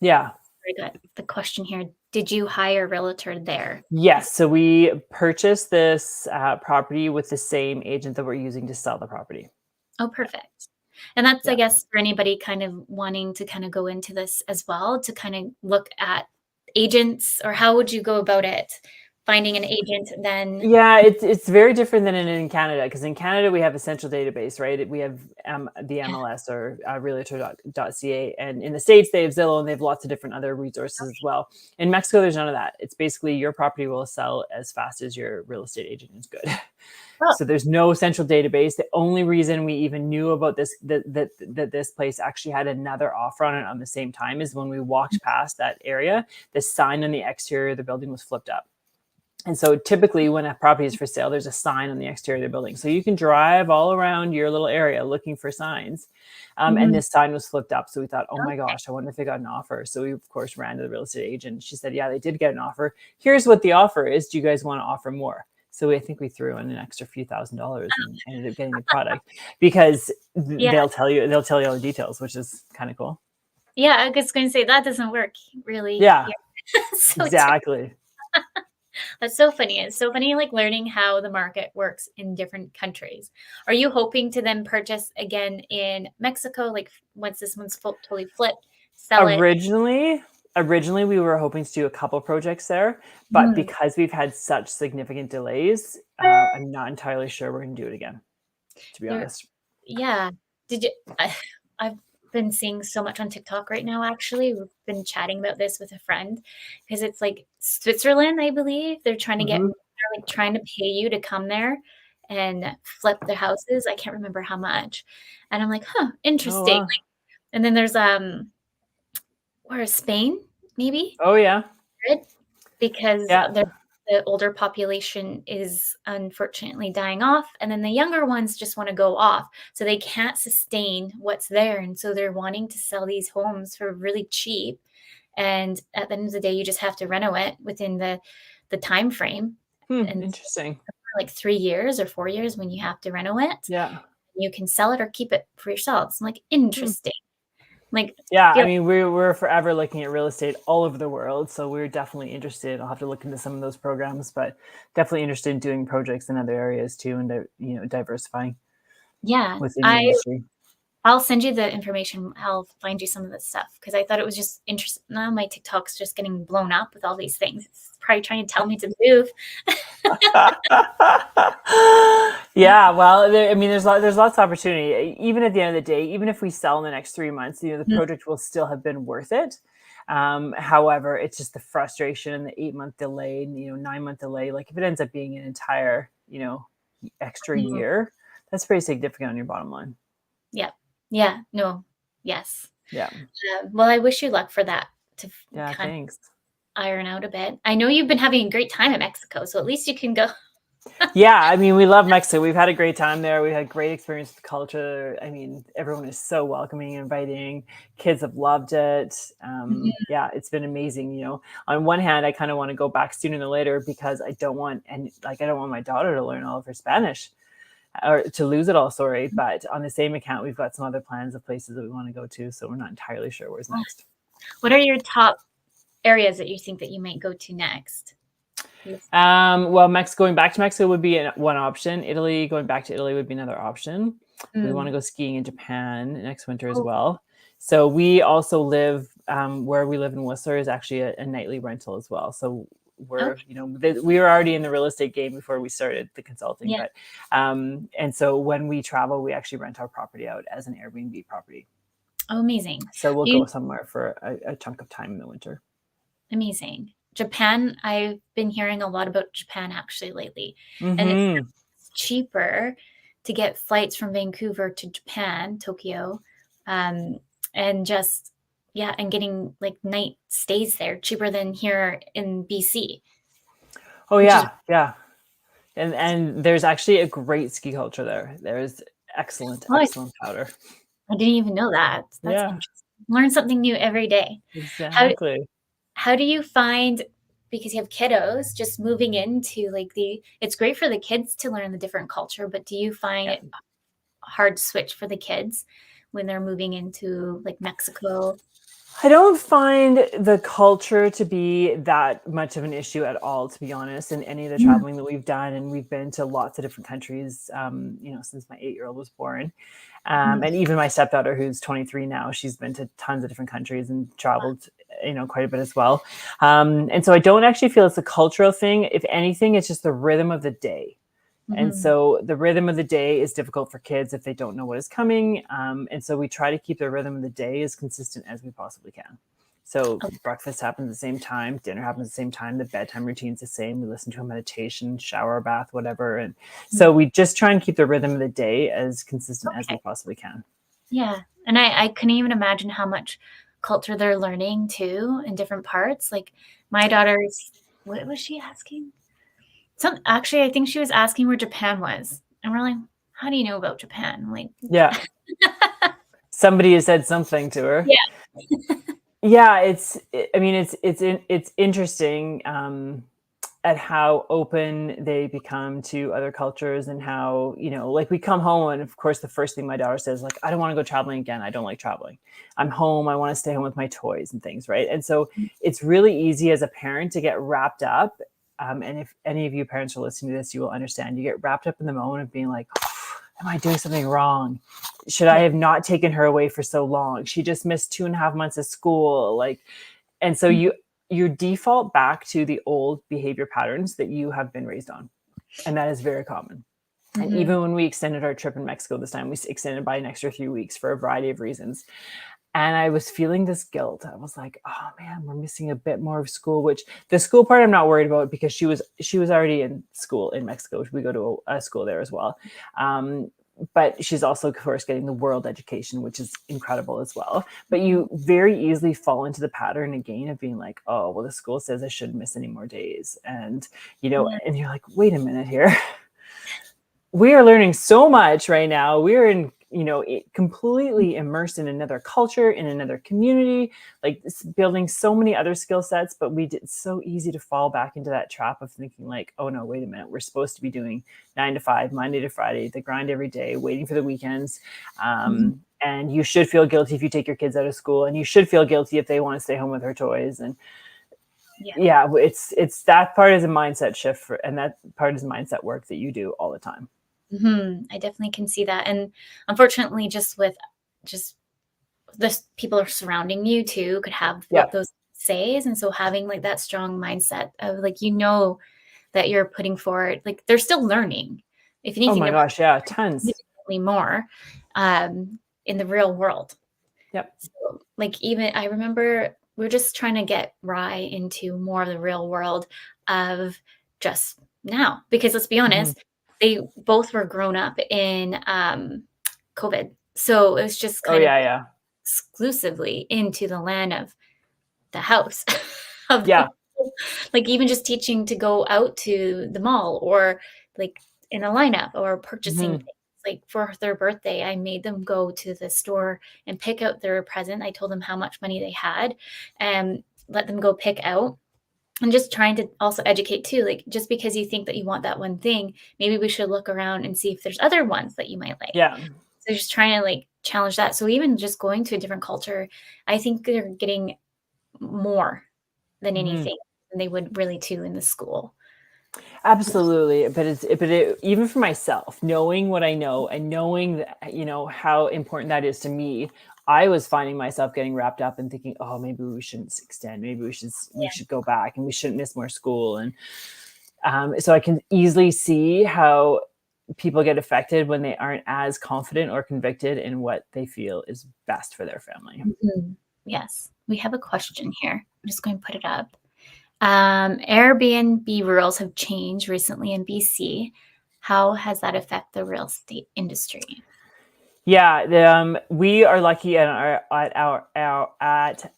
Yeah. Very good. The question here, did you hire a realtor there? Yes. So we purchased this property with the same agent that we're using to sell the property. Oh, perfect. And that's, I guess, for anybody kind of wanting to kind of go into this as well, to kind of look at agents, or how would you go about it? Finding an agent then? Yeah, it's very different than in Canada, because in Canada we have a central database, right? We have the MLS or realtor.ca, and in the States they have Zillow, and they have lots of different other resources as well. In Mexico, there's none of that. It's basically your property will sell as fast as your real estate agent is good. So there's no central database. The only reason we even knew about this, that this place actually had another offer on it on the same time, is when we walked past that area, the sign on the exterior of the building was flipped up. And so typically when a property is for sale, there's a sign on the exterior of the building. So you can drive all around your little area looking for signs. And this sign was flipped up. So we thought, oh my gosh, I wonder if they got an offer. So we, of course, ran to the real estate agent. She said, yeah, they did get an offer. Here's what the offer is. Do you guys want to offer more? So I think we threw in an extra few $1,000s and ended up getting the product, because they'll tell you all the details, which is kind of cool. Yeah, I was going to say that doesn't work really. Yeah, So exactly. That's so funny. It's so funny, like learning how the market works in different countries. Are you hoping to then purchase again in Mexico, like once this one's totally flipped, sell it? Originally, we were hoping to do a couple projects there, but because we've had such significant delays, I'm not entirely sure we're going to do it again, to be honest. Yeah. I've been seeing so much on TikTok right now, actually. We've been chatting about this with a friend, because it's like Switzerland, I believe. They're trying to they're like trying to pay you to come there and flip their houses. I can't remember how much. And I'm like, interesting. Oh, wow. And then there's where, Spain, maybe? Oh, yeah. Because the older population is unfortunately dying off, and then the younger ones just want to go off. So they can't sustain what's there. And so they're wanting to sell these homes for really cheap. And at the end of the day, you just have to renovate within the the time frame. And Interesting. like 3 years or 4 years when you have to reno it. Yeah. You can sell it or keep it for yourselves. I'm like, interesting. Like, Yeah, I mean, we're forever looking at real estate all over the world, so we're definitely interested. I'll have to look into some of those programs, but definitely interested in doing projects in other areas too, and diversifying yeah, within the industry. I'll send you the information. I'll find you some of this stuff because I thought it was just interesting. Now my TikTok's just getting blown up with all these things. It's probably trying to tell me to move. Yeah, well, there's lots of opportunity. Even at the end of the day, even if we sell in the next 3 months, the project will still have been worth it. However, it's just the frustration, the 8-month delay, 9-month delay. Like if it ends up being an entire, extra year, that's pretty significant on your bottom line. Yeah. Yeah. No. Yes. Yeah. Well, I wish you luck for that to Thanks. Iron out a bit. I know you've been having a great time in Mexico, so at least you can go. Yeah, I mean, we love Mexico. We've had a great time there. We had great experience with the culture. I mean, everyone is so welcoming and inviting. Kids have loved it. Yeah, it's been amazing. On one hand, I kind of want to go back sooner than later because I don't want my daughter to learn all of her Spanish or to lose it all. Sorry, but on the same account, we've got some other plans of places that we want to go to, so we're not entirely sure where's next. What are your top areas that you think that you might go to next? Well, going back to Mexico would be one option. Going back to Italy would be another option. We want to go skiing in Japan next winter as well. So we also live where we live in Whistler is actually a nightly rental as well. So we're we were already in the real estate game before we started the consulting. Yeah. But and so when we travel, we actually rent our property out as an Airbnb property. Oh, amazing. So we'll go somewhere for a chunk of time in the winter. Amazing. Japan, I've been hearing a lot about Japan actually lately. Mm-hmm. And it's cheaper to get flights from Vancouver to Japan, Tokyo, and just, and getting like night stays there cheaper than here in BC. Oh, yeah. Yeah. And there's actually a great ski culture there. There's excellent powder. I didn't even know that. That's interesting. Learn something new every day. Exactly. How do you find, because you have kiddos, just moving into it's great for the kids to learn the different culture, but do you find it hard to switch for the kids when they're moving into like Mexico? I don't find the culture to be that much of an issue at all, to be honest, in any of the traveling that we've done. And we've been to lots of different countries, since my 8-year-old was born. And even my stepdaughter, who's 23 now, she's been to tons of different countries and traveled, quite a bit as well. And so I don't actually feel it's a cultural thing. If anything, it's just the rhythm of the day. And so the rhythm of the day is difficult for kids if they don't know what is coming. And so we try to keep the rhythm of the day as consistent as we possibly can. So breakfast happens at the same time, dinner happens at the same time, the bedtime routine's the same. We listen to a meditation, shower, bath, whatever. And so we just try and keep the rhythm of the day as consistent as we possibly can. Yeah. And I couldn't even imagine how much culture they're learning too in different parts. Like my daughter's, what was she asking? Actually, I think she was asking where Japan was. And we're like, how do you know about Japan? I'm like, yeah. Somebody has said something to her. Yeah. Yeah, it's interesting at how open they become to other cultures and how, like we come home and of course the first thing my daughter says, like, I don't want to go traveling again. I don't like traveling. I'm home. I want to stay home with my toys and things, right? And so it's really easy as a parent to get wrapped up. And if any of you parents are listening to this, you will understand. You get wrapped up in the moment of being like, am I doing something wrong? Should I have not taken her away for so long? She just missed 2.5 months of school. And so you default back to the old behavior patterns that you have been raised on. And that is very common. And even when we extended our trip in Mexico this time, we extended by an extra few weeks for a variety of reasons. And I was feeling this guilt. I was like, oh man, we're missing a bit more of school, which the school part I'm not worried about because she was already in school in Mexico. We go to a school there as well. But she's also, of course, getting the world education, which is incredible as well. But you very easily fall into the pattern again of being like, oh, well, the school says I shouldn't miss any more days. And, and you're like, wait a minute here. We are learning so much right now. We're in completely immersed in another culture, in another community, like building so many other skill sets. But it's so easy to fall back into that trap of thinking like, oh no, wait a minute, we're supposed to be doing 9 to 5, Monday to Friday, the grind every day, waiting for the weekends. And you should feel guilty if you take your kids out of school, and you should feel guilty if they want to stay home with their toys. And it's that part is a mindset shift and that part is mindset work that you do all the time. I definitely can see that. And unfortunately, just the people are surrounding you too could have what those says. And so having like that strong mindset of like, that you're putting forward, like they're still learning. If anything, oh my gosh, yeah, tons more in the real world. So, like, even I remember we're just trying to get Rye into more of the real world of just now, because let's be honest, they both were grown up in COVID. So it was just kind of exclusively into the land of the house. Like even just teaching to go out to the mall or like in a lineup or purchasing things. Like for their birthday, I made them go to the store and pick out their present. I told them how much money they had and let them go pick out. And just trying to also educate too, like just because you think that you want that one thing, maybe we should look around and see if there's other ones that you might like. So just trying to like challenge that. So even just going to a different culture, I think they're getting more than anything than they would really too in the school. Absolutely. But even for myself, knowing what I know and knowing that, how important that is to me, I was finding myself getting wrapped up and thinking, oh, maybe we shouldn't extend. Maybe we should go back and we shouldn't miss more school. And so I can easily see how people get affected when they aren't as confident or convicted in what they feel is best for their family. Yes. We have a question here. I'm just going to put it up. Airbnb rules have changed recently in BC. How has that affected the real estate industry? Yeah, we are lucky at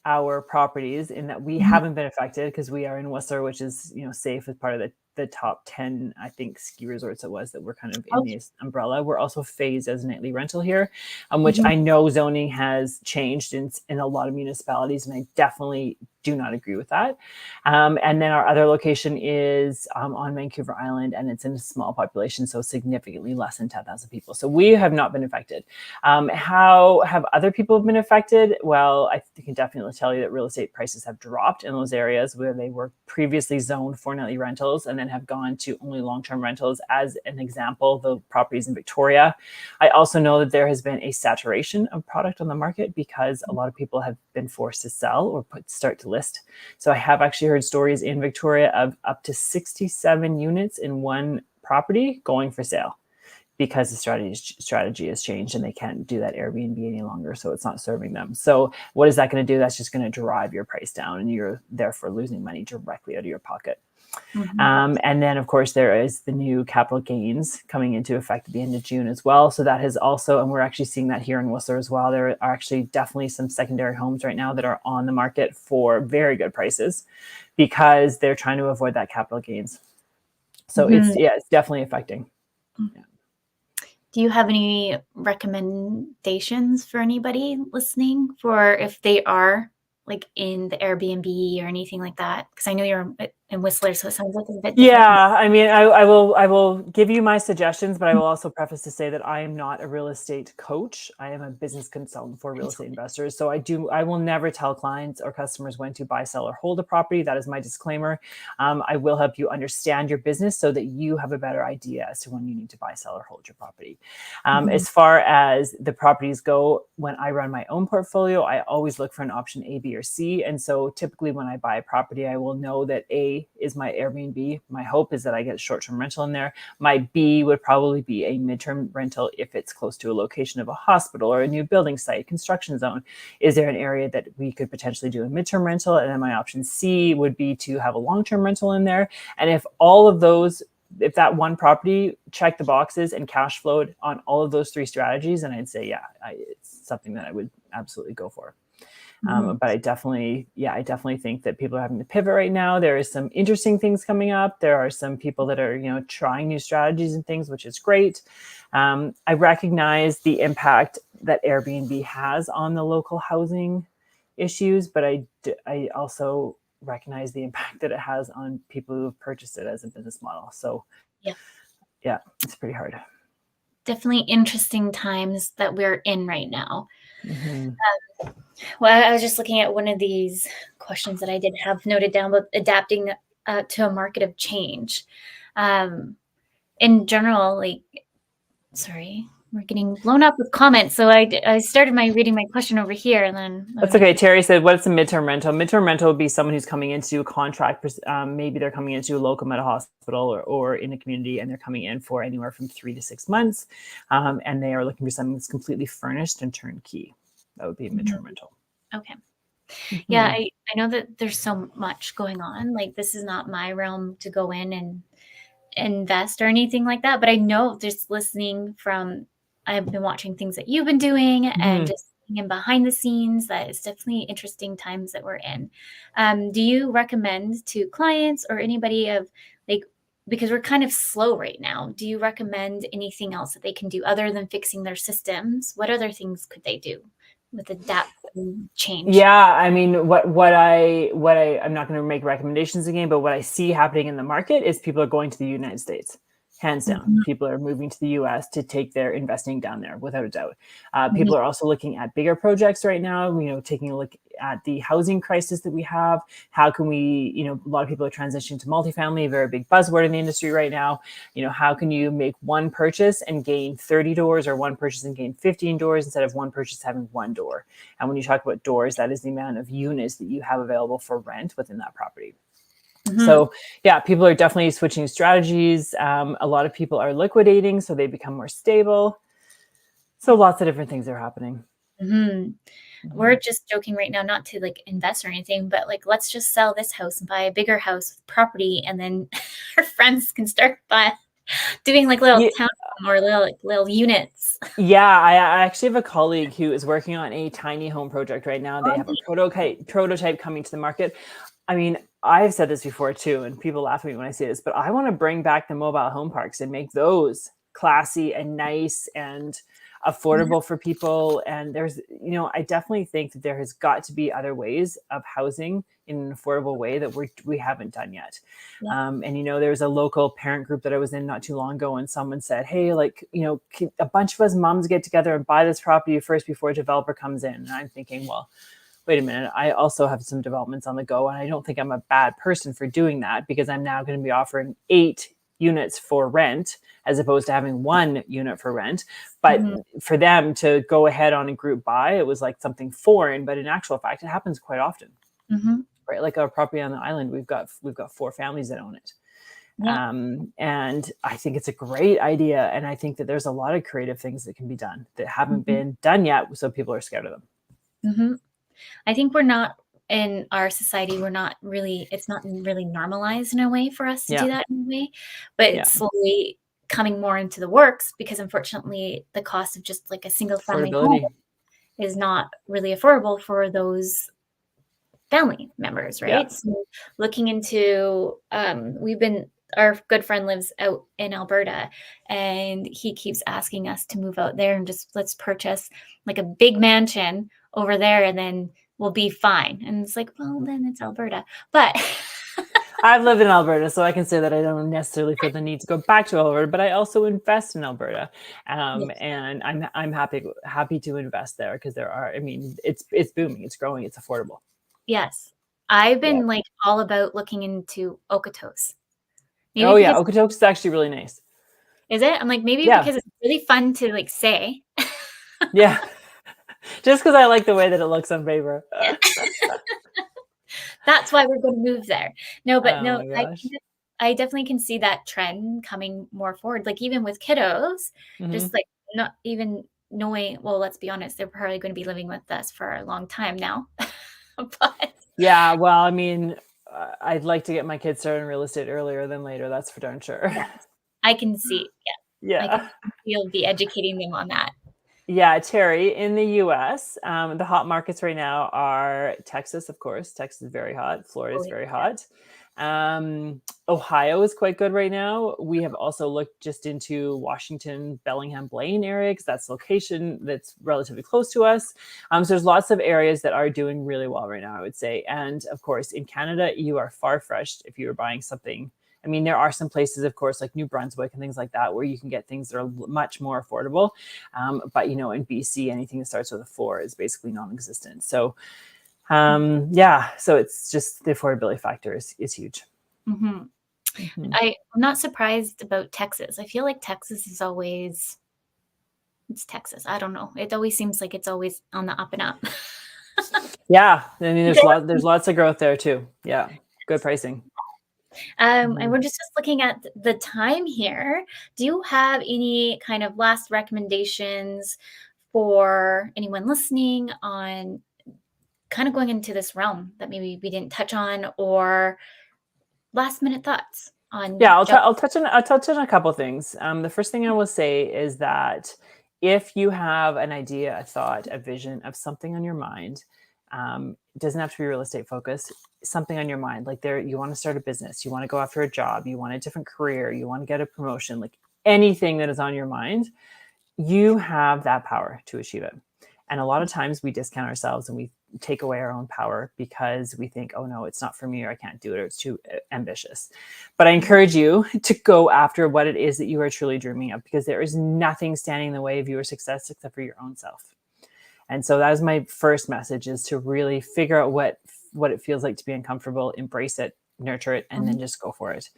our properties in that we haven't been affected because we are in Whistler, which is safe as part of the top 10, I think, ski resorts that we're kind of in this umbrella. We're also phased as nightly rental here, which I know zoning has changed in a lot of municipalities, and I definitely do not agree with that. And then our other location is on Vancouver Island, and it's in a small population, so significantly less than 10,000 people. So we have not been affected. How have other people been affected? Well, I can definitely tell you that real estate prices have dropped in those areas where they were previously zoned for nightly rentals and then have gone to only long-term rentals. As an example, the properties in Victoria. I also know that there has been a saturation of product on the market because a lot of people have been forced to sell or start to list. So I have actually heard stories in Victoria of up to 67 units in one property going for sale because the strategy has changed and they can't do that Airbnb any longer. So it's not serving them. So what is that going to do? That's just going to drive your price down and you're therefore losing money directly out of your pocket. And then, of course, there is the new capital gains coming into effect at the end of June as well. So that has also, and we're actually seeing that here in Whistler as well. There are actually definitely some secondary homes right now that are on the market for very good prices because they're trying to avoid that capital gains. So it's definitely affecting. Yeah. Do you have any recommendations for anybody listening for if they are like in the Airbnb or anything like that? Because I know you're in Whistler, so it sounds like it's a bit different. Yeah, I mean, I will give you my suggestions, but I will also preface to say that I am not a real estate coach. I am a business consultant for real estate investors. So I will never tell clients or customers when to buy, sell, or hold a property. That is my disclaimer. I will help you understand your business so that you have a better idea as to when you need to buy, sell, or hold your property. As far as the properties go, when I run my own portfolio, I always look for an option A, B, or C. And so typically when I buy a property, I will know that A is my Airbnb. My hope is that I get a short-term rental in there. My B would probably be a midterm rental if it's close to a location of a hospital or a new building site, construction zone. Is there an area that we could potentially do a midterm rental? And then my option C would be to have a long-term rental in there. And if all of those, if that one property checked the boxes and cash flowed on all of those three strategies, and I'd say, yeah, it's something that I would absolutely go for. But I definitely think that people are having to pivot right now. There is some interesting things coming up. There are some people that are, trying new strategies and things, which is great. I recognize the impact that Airbnb has on the local housing issues, but I also recognize the impact that it has on people who have purchased it as a business model. So yeah, it's pretty hard. Definitely interesting times that we're in right now. Mm-hmm. Well, I was just looking at one of these questions that I did have noted down about adapting to a market of change. In general, we're getting blown up with comments. So I started reading my question over here, and then That's okay. Terry said, "What's a midterm rental?" Midterm rental would be someone who's coming into a contract. Maybe they're coming into a local medical hospital or in a community, and they're coming in for anywhere from 3 to 6 months, and they are looking for something that's completely furnished and turnkey. That would be a midterm rental. Okay. Yeah, I know that there's so much going on. Like, this is not my realm to go in and invest or anything like that. But I know, just listening I've been watching things that you've been doing and just in behind the scenes, that it's definitely interesting times that we're in. Do you recommend to clients or anybody because we're kind of slow right now, do you recommend anything else that they can do other than fixing their systems? What other things could they do with adapt and change? Yeah, I mean, I'm not going to make recommendations again, but what I see happening in the market is people are going to the United States. Hands down, people are moving to the US to take their investing down there, without a doubt. People are also looking at bigger projects right now, taking a look at the housing crisis that we have. How can we, a lot of people are transitioning to multifamily, a very big buzzword in the industry right now. How can you make one purchase and gain 30 doors, or one purchase and gain 15 doors instead of one purchase having one door? And when you talk about doors, that is the amount of units that you have available for rent within that property. So yeah, people are definitely switching strategies. A lot of people are liquidating, so they become more stable. So lots of different things are happening. We're just joking right now, not to invest or anything, but let's just sell this house and buy a bigger house with property, and then our friends can start doing little townhome or little units. Yeah, I actually have a colleague who is working on a tiny home project right now. They have a prototype coming to the market. I mean, I've said this before too, and people laugh at me when I say this, but I want to bring back the mobile home parks and make those classy and nice and affordable for people. And there's, I definitely think that there has got to be other ways of housing in an affordable way that we haven't done yet. And there's a local parent group that I was in not too long ago, and someone said, hey, a bunch of us moms get together and buy this property first before a developer comes in. And I'm thinking, well, wait a minute, I also have some developments on the go, and I don't think I'm a bad person for doing that, because I'm now going to be offering 8 units for rent as opposed to having 1 unit for rent. But for them to go ahead on a group buy, it was like something foreign, but in actual fact, it happens quite often. Right? Like our property on the island, we've got 4 families that own it. And I think it's a great idea. And I think that there's a lot of creative things that can be done that haven't been done yet. So people are scared of them. I think we're not, in our society, it's not really normalized in a way for us to do that in a way, but it's slowly coming more into the works, because unfortunately the cost of just a single family home is not really affordable for those family members, right? So looking into, our good friend lives out in Alberta, and he keeps asking us to move out there and just let's purchase a big mansion over there, and then we'll be fine. And it's well, then it's Alberta. But I've lived in Alberta, so I can say that I don't necessarily feel the need to go back to Alberta, but I also invest in Alberta. And I'm happy to invest there, because it's booming, it's growing, it's affordable. Yes. I've been all about looking into Okotoks. Okotoks is actually really nice. Is it? I'm maybe because it's really fun to say. Yeah. Just because I like the way that it looks on paper. That's why we're going to move there. No, but I definitely can see that trend coming more forward. Even with kiddos, just not even knowing, well, let's be honest, they're probably going to be living with us for a long time now. But yeah, well, I'd like to get my kids started in real estate earlier than later. That's for darn sure. I can see. Yeah. You'll be educating them on that. Yeah, Terry, in the US, the hot markets right now are Texas, of course. Texas is very hot. Florida Oh, is very yeah. hot. Ohio is quite good right now. We have also looked just into Washington, Bellingham, Blaine area, because that's location that's relatively close to us. So there's lots of areas that are doing really well right now, I would say. And of course, in Canada, you are far-fetched if you are buying something. I mean, there are some places, of course, like New Brunswick and things like that, where you can get things that are much more affordable. But, in BC, anything that starts with a 4 is basically non-existent. So, so it's just the affordability factor is huge. Mm-hmm. Mm-hmm. I'm not surprised about Texas. I feel like Texas is always, it's Texas. I don't know. It always seems like it's always on the up and up. Yeah. I mean, there's lots of growth there too. Yeah. Good pricing. And we're just looking at the time here. Do you have any kind of last recommendations for anyone listening on kind of going into this realm that maybe we didn't touch on, or last minute thoughts on? Yeah, I'll touch on a couple things. The first thing I will say is that if you have an idea, a thought, a vision of something on your mind, it doesn't have to be real estate focused. Something on your mind, like you want to start a business, you want to go after a job, you want a different career, you want to get a promotion, like anything that is on your mind, you have that power to achieve it. And a lot of times we discount ourselves and we take away our own power because we think, oh no, it's not for me, or I can't do it, or it's too ambitious. But I encourage you to go after what it is that you are truly dreaming of, because there is nothing standing in the way of your success except for your own self. And so that is my first message, is to really figure out what it feels like to be uncomfortable, embrace it, nurture it, and then just go for it.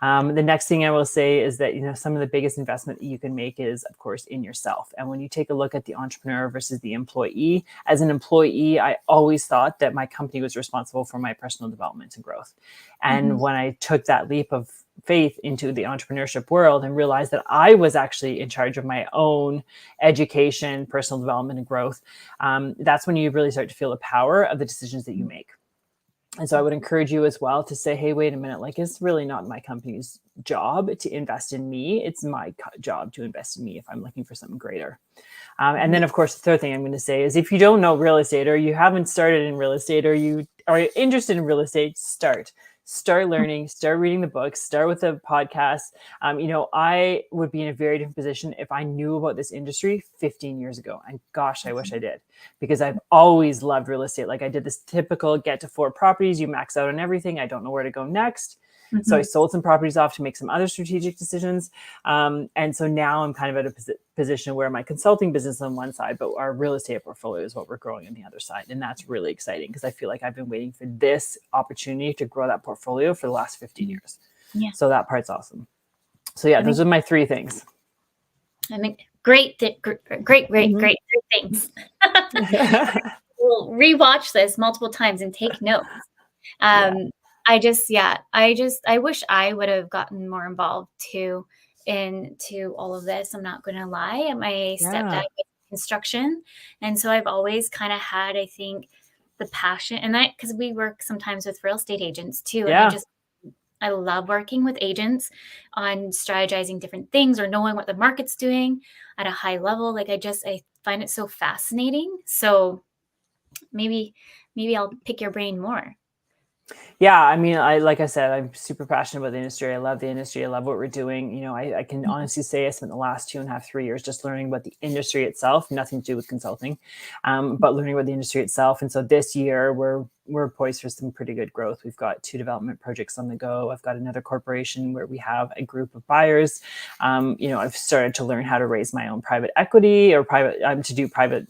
The next thing I will say is that, some of the biggest investment you can make is, of course, in yourself. And when you take a look at the entrepreneur versus the employee, as an employee, I always thought that my company was responsible for my personal development and growth. And when I took that leap of faith into the entrepreneurship world and realized that I was actually in charge of my own education, personal development, and growth, that's when you really start to feel the power of the decisions that you make. And so I would encourage you as well to say, hey, wait a minute, like, it's really not my company's job to invest in me. It's my job to invest in me if I'm looking for something greater. And then, of course, the third thing I'm going to say is, if you don't know real estate, or you haven't started in real estate, or you are interested in real estate, start learning, start reading the books, start with the podcast. I would be in a very different position if I knew about this industry 15 years ago. And gosh, I wish I did, because I've always loved real estate. Like, I did this typical get to 4 properties, you max out on everything, I don't know where to go next. So I sold some properties off to make some other strategic decisions. And so now I'm kind of at a position where my consulting business on one side, but our real estate portfolio is what we're growing on the other side. And that's really exciting, because I feel like I've been waiting for this opportunity to grow that portfolio for the last 15 years. Yeah. So that part's awesome. So yeah, those are my 3 things. I mean, great things. We'll rewatch this multiple times and take notes. I wish I would have gotten more involved too into all of this. I'm not going to lie. My stepdad did construction. And so I've always kind of had, I think, the passion, and that, because we work sometimes with real estate agents too. And I love working with agents on strategizing different things, or knowing what the market's doing at a high level. Like, I find it so fascinating. So maybe I'll pick your brain more. Yeah, I mean, like I said, I'm super passionate about the industry. I love the industry. I love what we're doing. I can honestly say I spent the last 2.5, 3 years just learning about the industry itself, nothing to do with consulting, but learning about the industry itself. And so this year we're poised for some pretty good growth. We've got 2 development projects on the go. I've got another corporation where we have a group of buyers. I've started to learn how to raise my own private equity, or to do private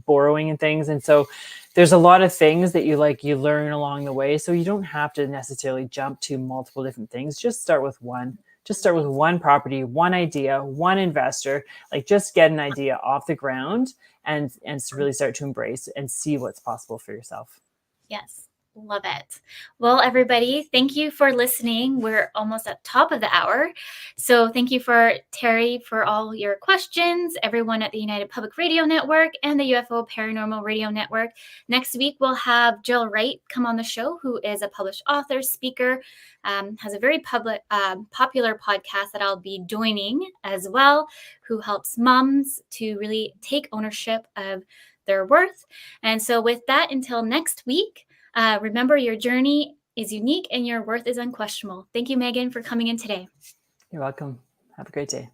borrowing and things. And so there's a lot of things that you learn along the way. So you don't have to necessarily jump to multiple different things. Just start with one. Just start with one property, one idea, one investor. Like, just get an idea off the ground and really start to embrace and see what's possible for yourself. Yes. Love it. Well, everybody, thank you for listening. We're almost at the top of the hour. So thank you for Terry for all your questions, everyone at the United Public Radio Network and the UFO Paranormal Radio Network. Next week, we'll have Jill Wright come on the show, who is a published author, speaker, has a very popular podcast that I'll be joining as well, who helps moms to really take ownership of their worth. And so with that, until next week, remember, your journey is unique and your worth is unquestionable. Thank you, Meghan, for coming in today. You're welcome. Have a great day.